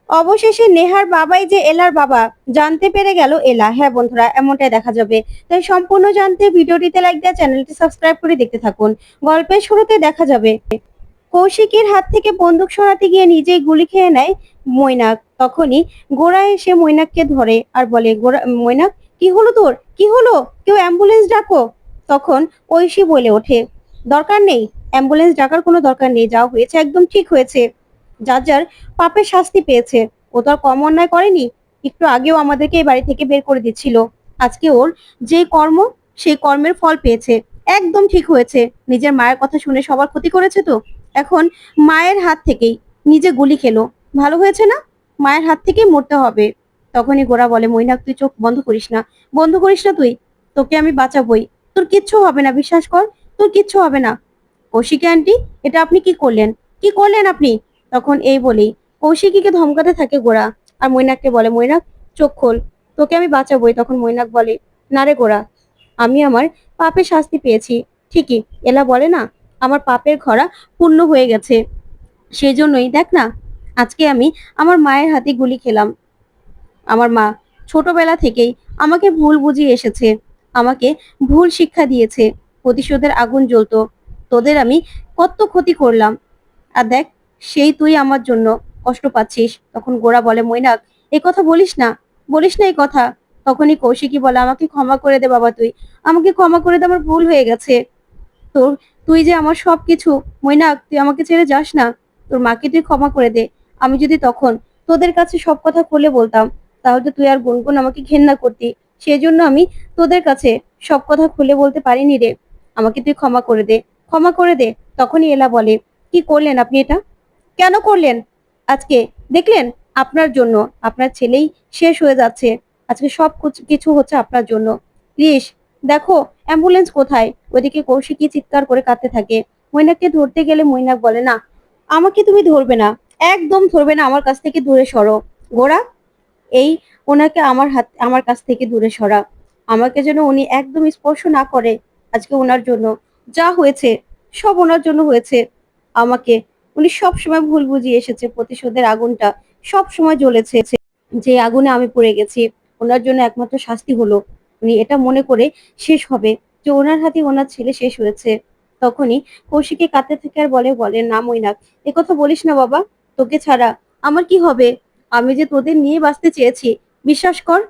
অবশেষে নেহার বাবাই যে এলার বাবা জানতে পেরে গেল এলা। হ্যাঁ বন্ধুরা, এমনটাই দেখা যাবে। তাই সম্পূর্ণ জানতে ভিডিওটিতে লাইক দিয়ে চ্যানেলটি সাবস্ক্রাইব করে দেখতে থাকুন। গল্পের শুরুতে দেখা যাবে কৌশিকের হাত থেকে বন্দুক সরাতে গিয়ে নিজেই গুলি খেয়ে নেয় মৈনাক। তখনই গোরা এসে মৈনাককে ধরে আর বলে, গোরা, মৈনাক, কি হলো তোর? কি হলো? কেউ অ্যাম্বুলেন্স ডাকো। তখন ঐশী বলে ওঠে, দরকার নেই, অ্যাম্বুলেন্স ডাকার কোনো দরকার নেই, যা হয়েছে একদম ঠিক হয়েছে। যার যার পাপের শাস্তি পেয়েছে। ও তো আর কম অন্যায় করেনি। একটু আগেও আমাদেরকে এই বাড়ি থেকে বের করে দিচ্ছিল। আজকে ওর যে কর্ম, সেই কর্মের ফল পেয়েছে। একদম ঠিক হয়েছে। নিজের মায়ের কথা শুনে সবার ক্ষতি করেছে তো এখন মায়ের হাত থেকেই নিজে গুলি খেলো। ভালো হয়েছে না? মায়ের হাত থেকেই মরতে হবে। তখনই গোরা বলে, মৈনাক, তুই চোখ বন্ধ করিস না, বন্ধ করিস না তুই। তোকে আমি বাঁচাবই। তোর কিচ্ছু হবে না, বিশ্বাস কর, তোর কিচ্ছু হবে না। কৌশিকী আন্টি, এটা আপনি কি করলেন? কি করলেন আপনি? তখন এই বলেই কৌশিকীকে ধমকাতে থাকে গোরা। আর মৈনাককে বলে, মৈনাক, চোখ খোল, তোকে আমি বাঁচাবই। তখন মৈনাক বলে, না রে গোরা, আমি আমার পাপের শাস্তি পেয়েছি। ঠিকই, এলা বলে না, আমার পাপের খরা পূর্ণ হয়ে গেছে। সেই জন্যই দেখ না, আজকে আমি আমার মায়ের হাতে গুলি খেলাম। আমার মা ছোটবেলা থেকেই আমাকে ভুল বুঝিয়ে এসেছে, আমাকে ভুল শিক্ষা দিয়েছে। প্রতিশোধের আগুন জ্বলতো, তোদের আমি কত ক্ষতি করলাম, আর দেখ, সেই তুই আমার জন্য কষ্ট পাচ্ছিস। তখন গোরা বলে, মৈনাক, এই কথা বলিস না, বলিস না এই কথা। তখনই কৌশিকী বলে, আমাকে ক্ষমা করে দে বাবা, তুই আমাকে ক্ষমা করে দে, আমার ভুল হয়ে গেছে। তোর, তুই যে আমার সবকিছু, মৈনাক, তুই আমাকে ছেড়ে যাস না। তোর মাকে তুই ক্ষমা করে দে। আমি যদি তখন তোদের কাছে সব কথা খুলে বলতাম, তাহলে তুই আর গুনগুন আমাকে ঘেন্না করতি। সেই জন্য আমি তোদের কাছে সব কথা খুলে বলতে পারিনি রে। আমাকে তুই ক্ষমা করে দে, ক্ষমা করে দে। তখনই এলা বলে, কি করলেন আপনি এটা? কেন করলেন? আজকে দেখলেন, আপনার জন্য আপনার ছেলেই শেষ হয়ে যাচ্ছে। আজকে সব কিছু হচ্ছে আপনার জন্য। প্লিজ দেখো, অ্যাম্বুলেন্স কোথায়? ওইদিকে কৌশিকী চিৎকার করে কাঁদতে থাকে। মৈনাককে ধরতে গেলে মৈনাক বলে, না, আমাকে তুমি ধরবে না, একদম ধরবে না, আমার কাছ থেকে দূরে সরো। গোরা, এই, ওনাকে আমার কাছ থেকে দূরে সরা। আমাকে যেন উনি একদম স্পর্শ না করে। আজকে ওনার জন্য যা হয়েছে, সব ওনার জন্য হয়েছে। আমাকে উনি সব সময় ভুল বুঝিয়ে এসেছে। প্রতিশোধের আগুনটা সব সময় জ্বলেছে, যে আগুনে আমি পড়ে গেছি। ওনার জন্য একমাত্র শাস্তি হলো উনি এটা মনে করে শেষ হবে, যে ওনার হাতে ওনার ছেলে শেষ হয়েছে। তখনই কৌশিকী কাঁদতে থাকে আর বলে, না মৈনাক, এ কথা বলিস না বাবা। তোকে ছাড়া আমার কি হবে? আমি যে তোদের নিয়ে বাঁচতে চেয়েছি, বিশ্বাস কর।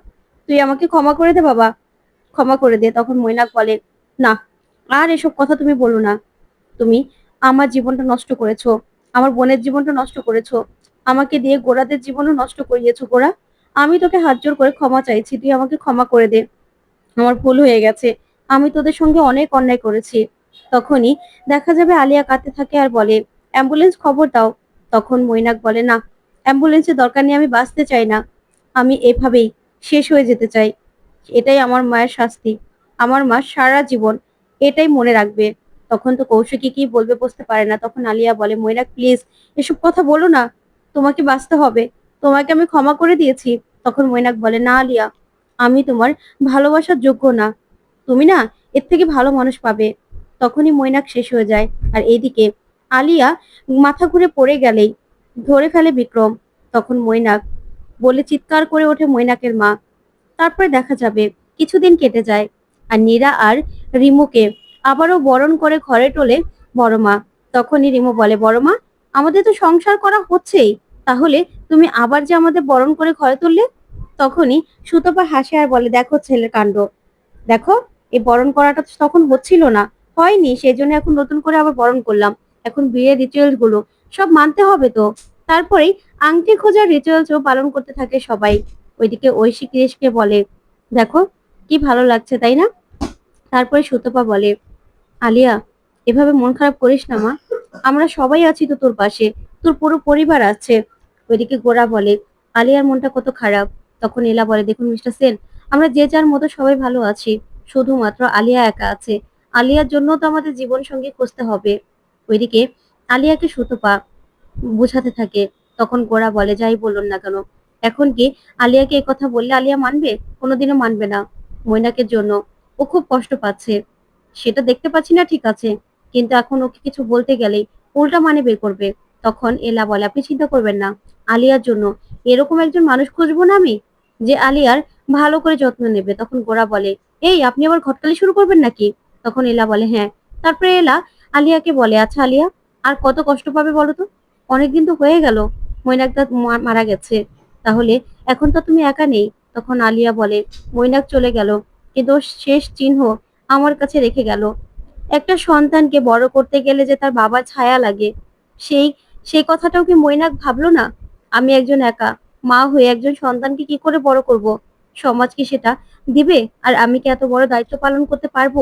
তুই আমাকে ক্ষমা করে দে বাবা, ক্ষমা করে দে। তখন মৈনাক বলে, না, আর এসব কথা তুমি বলো না। তুমি আমার জীবনটা নষ্ট করেছো, আমার বোনের জীবনটা নষ্ট করেছো, আমাকে দিয়ে গোরাদের জীবনও নষ্ট করিয়েছো। গোরা, আমি তোকে হাত জোর করে ক্ষমা চাইছি, তুই আমাকে ক্ষমা করে দে। আমার ভুল হয়ে গেছে, আমি তোদের সঙ্গে অনেক অন্যায় করেছি। তখনই দেখা যাবে আলিয়া কাঁদতে থাকে আর বলে, অ্যাম্বুলেন্স খবর দাও। তখন মৈনাক বলে, না, অ্যাম্বুলেন্সের দরকার নেই, আমি বাঁচতে চাই না। আমি এভাবেই শেষ হয়ে যেতে চাই। এটাই আমার মায়ের শাস্তি। আমার মা সারা জীবন এটাই মনে রাখবে। তখন তো কৌশিকী কি বলবে বুঝতে পারে না। তখন আলিয়া বলে, মৈনাক, প্লিজ এসব কথা বলো না, তোমাকে বাঁচতে হবে, তোমাকে আমি ক্ষমা করে দিয়েছি। তখন মৈনাক বলে, না আলিয়া, আমি তোমার ভালোবাসার যোগ্য না। তুমি না এর থেকে ভালো মানুষ পাবে। তখনই মৈনাক শেষ হয়ে যায়। আর এইদিকে আলিয়া মাথা ঘুরে পড়ে গেলেই ধরে ফেলে বিক্রম। তখন মৈনাক বলে চিৎকার করে ওঠে মৈনাকের মা। তারপরে দেখা যাবে কিছুদিন কেটে যায়। আর নীরা আর রিমুকে আবারও বরণ করে ঘরে তোলে বড় মা। তখনই রিমু বলে, বড় মা, আমাদের তো সংসার করা হচ্ছেই, তাহলে তুমি আবার যে আমাদের বরণ করে ঘরে তুললে? তখনই সুতপা হাসে আর বলে, দেখো ছেলের কাণ্ড, দেখো, এই বরণ করাটা তো তখন হচ্ছিল না, হয়নি, সেই জন্য এখন নতুন করে আবার বরণ করলাম। এখন বিয়ের রিচুয়ালস গুলো সব মানতে হবে তো। তারপরেই আংটি খোঁজার রিচুয়ালসও পালন করতে থাকে সবাই। ওইদিকে ঐশী কৃষকে বলে, দেখো, কি ভালো লাগছে তাই না? তারপরে সুতপা বলে, আলিয়া, এভাবে মন খারাপ করিস না মা, আমরা সবাই আছি তো তোর পাশে, তোর পুরো পরিবার আছে। ওইদিকে গোরা বলে, আলিয়ার মনটা কত খারাপ। তখন এলা বলে, দেখুন মিস্টার সেন, আমরা যে যার মতো সবাই ভালো আছি, শুধুমাত্র আলিয়া একা আছে। আলিয়ার জন্য তো আমাদের জীবন সঙ্গী খুঁজতে হবে। ওইদিকে আলিয়াকে সুতপা বোঝাতে থাকে। তখন গোরা বলে, যাই বলুন না কেন, এখন কি আলিয়াকে এই কথা বললে আলিয়া মানবে? কোনোদিনও মানবে না। মৈনাকের জন্য ও খুব কষ্ট পাচ্ছে, সেটা দেখতে পাচ্ছি না, ঠিক আছে, কিন্তু এখন ওকে কিছু বলতে গেলেই উল্টা মানে বের করবে। তখন এলা বলে, আপনি চিন্তা করবেন না, আলিয়ার জন্য এরকম একজন মানুষ খুঁজবো না আমি, যে আলিয়ার ভালো করে যত্ন নেবে। তখন গোরা বলে, এই আপনি আবার ঘটকালি শুরু করবেন নাকি? তখন এলা বলে, হ্যাঁ। তারপরে এলা আলিয়াকে বলে, আচ্ছা আলিয়া, আর কত কষ্ট পাবে বলো তো? অনেকদিন তো হয়ে গেল মৈনাকদা মারা গেছে, তাহলে এখন তো তুমি একা নেই। তখন আলিয়া বলে, মৈনাক চলে গেল, কিন্তু ওর শেষ চিহ্ন আমার কাছে রেখে গেল। একটা সন্তানকে বড় করতে গেলে যে তার বাবার ছায়া লাগে, সেই সেই কথাটাও কি মৈনাক ভাবলো না? আমি একজন একা মা হয়ে একজন সন্তানকে কি করে বড় করব? সমাজ কি সেটা দিবে? আর আমি কি এত বড় দায়িত্ব পালন করতে পারবো?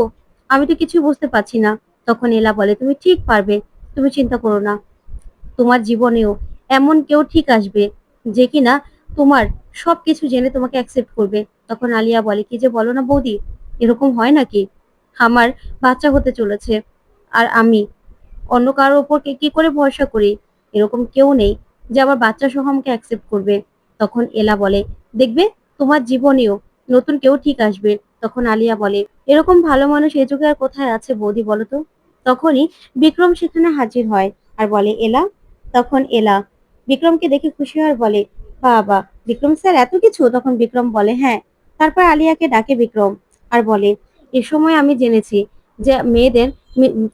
আমি তো কিছুই বুঝতে পারছি না। তখন এলা বলে, তুমি ঠিক পারবে, তুমি চিন্তা করো না। তোমার জীবনেও এমন কেউ ঠিক আসবে যে কিনা তোমার সবকিছু জেনে তোমাকে অ্যাকসেপ্ট করবে। তখন আলিয়া বলে, কি যে বলো না বৌদি, এরকম হয় নাকি? আমার বাচ্চা হতে চলেছে, আর আমি অন্য কারোর ওপর কি করে ভরসা করি? এরকম কেউ নেই যে আমার বাচ্চা সহ আমাকে অ্যাকসেপ্ট করবে। তখন এলা বলে, দেখবে তোমার জীবনেও নতুন কেউ ঠিক আসবে। তখন আলিয়া বলে, এরকম ভালো মানুষ এ যুগে আর কোথায় আছে বৌদি বলো তো? তখনই বিক্রম সেখানে হাজির হয় আর বলে, এলা। তখন এলা বিক্রমকে দেখে খুশি হয় আর বলে, বাবা, বিক্রম স্যার এত কিছু? তখন বিক্রম বলে, হ্যাঁ। তারপর আলিয়াকে ডাকে বিক্রম আর বলে, এ সময় আমি জেনেছি যে মেয়েদের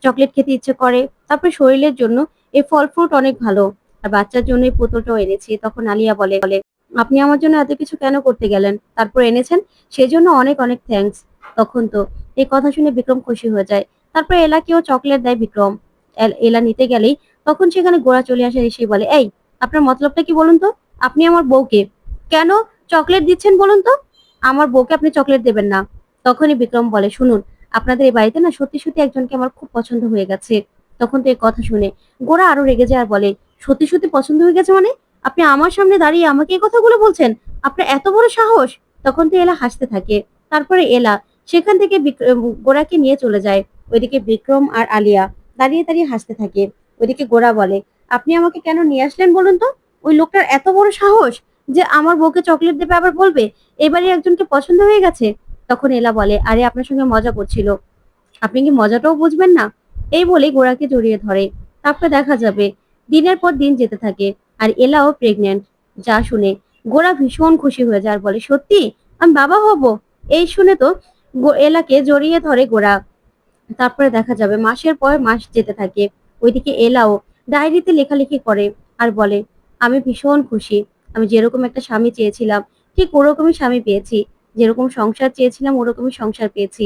চকলেট খেতে ইচ্ছে করে, তারপর শরীরের জন্য এই ফল ফ্রুট অনেক ভালো, আর বাচ্চার জন্য এই পুতুলটাও এনেছি। তখন আলিয়া বলে, আপনি আমার জন্য এত কিছু কেন করতে গেলেন, তারপর এনেছেন, সেজন্য অনেক অনেক থ্যাঙ্কস। তখন তো এই কথা শুনে বিক্রম খুশি হয়ে যায়। তারপর এলাকেও চকলেট দেয় বিক্রম। এলা নিতে গেলেই তখন সেখানে গোরা চলে আসে, এসে বলে, এই আপনার মতলবটা কি বলুন তো? আপনি আমার বউকে কেন চকলেট দিচ্ছেন বলুন তো? আমার বউকে আপনি চকলেট দেবেন না। তখনই বিক্রম বলে, শুনুন, আপনাদের এই বাড়িতে না সত্যি সত্যি একজনকে আমার খুব পছন্দ হয়ে গেছে। তখন তো এই কথা শুনে গোরা আরো রেগে যায় আর বলে, সত্যি সত্যি পছন্দ হয়ে গেছে মানে? আপনি আমার সামনে দাঁড়িয়ে আমাকে এই কথাগুলো বলছেন? আপনার এত বড় সাহস? তখন তো এলা হাসতে থাকে। তারপরে এলা সেখান থেকে গোরাকে নিয়ে চলে যায়। ওইদিকে বিক্রম আর আলিয়া দাঁড়িয়ে দাঁড়িয়ে হাসতে থাকে। ওইদিকে গোরা বলে, আপনি আমাকে কেন নিয়ে আসলেন বলুন তো? ওই লোকটার এত বড় সাহস যে আমার বউকে চকলেট দেবে, আবার বলবে এবারে একজনকে পছন্দ হয়ে গেছে। তখন এলা বলে, আরে আপনার সঙ্গে মজা করছিল, আপনি কি মজাটাও বুঝবেন না? এই বলে গোরাকে জড়িয়ে ধরে। তারপরে দেখা যাবে দিনের পর দিন যেতে থাকে আর এলাও প্রেগনেন্ট। যা শুনে গোরা ভীষণ খুশি হয়ে যায় আর বলে, সত্যি আমি বাবা হব? এই শুনে তো এলাকে জড়িয়ে ধরে গোরা। তারপরে দেখা যাবে মাসের পর মাস যেতে থাকে। ওইদিকে এলাও ডায়েরিতে লেখালেখি করে আর বলে, আমি ভীষণ খুশি, আমি যেরকম একটা স্বামী চেয়েছিলাম ঠিক ওরকমই স্বামী পেয়েছি, যেরকম সংসার চেয়েছিলাম ওরকমই সংসার পেয়েছি,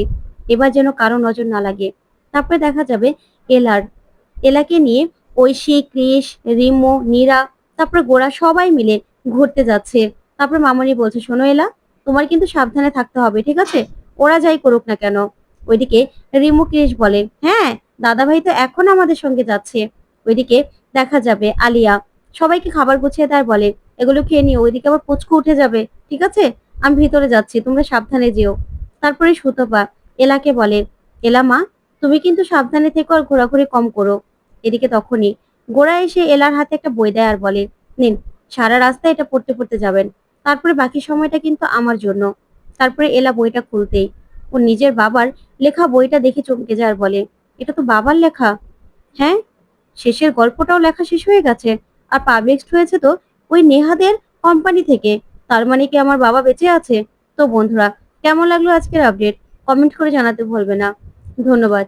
এবার যেন কারো নজর না লাগে। তারপরে দেখা যাবে এলার এলাকে নিয়ে ঐশী, কৃষ, রিমো, নীরা, তারপরে গোরা সবাই মিলে ঘুরতে যাচ্ছে। তারপর মামনি বলছে, শোনো এলা, তোমার কিন্তু সাবধানে থাকতে হবে, ঠিক আছে? ওরা যাই করুক না কেন। ওইদিকে রিমু কৃষ বলে, হ্যাঁ, দাদাভাই তো এখন আমাদের সঙ্গে যাচ্ছে। ওইদিকে দেখা যাবে আলিয়া সবাইকে খাবার গুছিয়ে দেয়, বলে, এগুলো খেয়ে নিও, ওইদিকে আবার পুচকু উঠে যাবে, ঠিক আছে? আমি ভিতরে যাচ্ছি, তোমরা সাবধানে যেও। তারপরে সুতপা এলাকে বলে, এলা মা, তুমি কিন্তু সাবধানে থেকো আর ঘোরাঘুরি কম করো। এদিকে তখনই গোরা এসে এলার হাতে একটা বই দেয় আর বলে, নিন, সারা রাস্তা এটা পড়তে পড়তে যাবেন, তারপরে বাকি সময়টা কিন্তু আমার জন্য। তারপরে এলা বইটা খুলতেই ও নিজের বাবার লেখা বইটা দেখে চমকে যায় আর বলে, এটা তো বাবার লেখা। হ্যাঁ, শেষের গল্পটাও লেখা শেষ হয়ে গেছে, আর পাবলিশড হয়েছে তো ওই নেহাদের কোম্পানি থেকে। তার মানে কি আমার বাবা বেঁচে আছে? তো বন্ধুরা, কেমন লাগলো আজকের আপডেট? কমেন্ট করে জানাতে ভুলবে না। ধন্যবাদ।